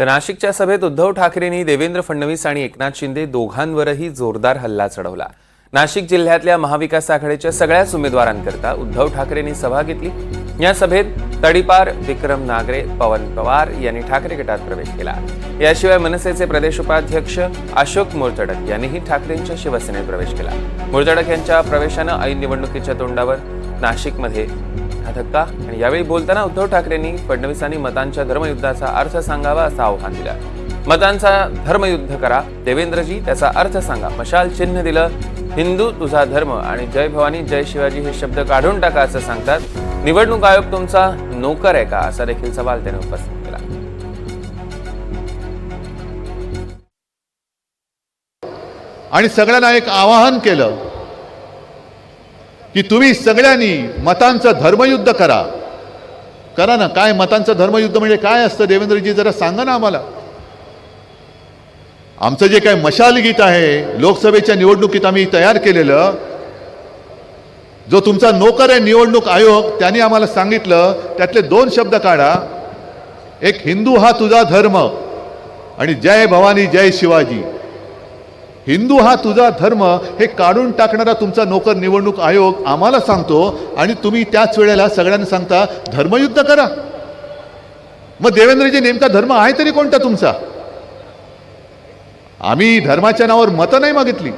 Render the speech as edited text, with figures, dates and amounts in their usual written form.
तर नाशिकच्या सभेत उद्धव ठाकरेंनी देवेंद्र फडणवीस आणि एकनाथ शिंदे दोघांवरही जोरदार हल्ला चढवला। नाशिक जिल्ह्यातल्या महाविकास आघाडीच्या सगळ्याच उमेदवारांकरता उद्धव ठाकरेंनी सभा घेतली। या सभेत तडीपार विक्रम नागरे, पवन पवार यांनी ठाकरे गटात प्रवेश केला। याशिवाय मनसेचे प्रदेश उपाध्यक्ष अशोक मोरचडक यांनीही ठाकरेंच्या शिवसेनेत प्रवेश केला। मोरचडक यांच्या प्रवेशानं ऐन निवडणुकीच्या तोंडावर नाशिकमध्ये हा धक्का। आणि यावेळी बोलताना उद्धव ठाकरेंनी फडणवीसांनी मतांच्या धर्मयुद्धाचा अर्थ सांगावा असं आव्हान दिलं। मतांचा धर्मयुद्ध करा देवेंद्रजी, त्याचा अर्थ सांगा। मशाल चिन्ह दिलं, हिंदू तुझा धर्म आणि जय भवानी जय शिवाजी हे शब्द काढून टाका असं सांगतात। निवडणूक आयोग तुमचा नोकर आहे का असा देखील सवाल त्याने उपस्थित केला। आणि सगळ्यांना एक आवाहन केलं की तुम्ही सगळ्यांनी मतांचं धर्मयुद्ध करा। करा ना, काय मतांचं धर्मयुद्ध म्हणजे काय असतं देवेंद्रजी, जरा सांगा ना आम्हाला। आमचं जे काय मशाल गीत आहे लोकसभेच्या निवडणुकीत आम्ही तयार केलेलं, जो तुमचा नोकर आहे निवडणूक आयोग, त्यांनी आम्हाला सांगितलं त्यातले 2 शब्द काढा, एक हिंदू हा तुझा धर्म आणि जय भवानी जय शिवाजी। हिंदू हा तुझा धर्म हे काढून टाकणारा तुमचा नोकर निवडणूक आयोग आम्हाला सांगतो आणि तुम्ही त्याच वेळेला सगळ्यांना सांगता धर्मयुद्ध करा। मग देवेंद्रजी नेमका धर्म आहे तरी कोणता तुमचा? आम्ही धर्माच्या नावावर मतं नाही मागितली।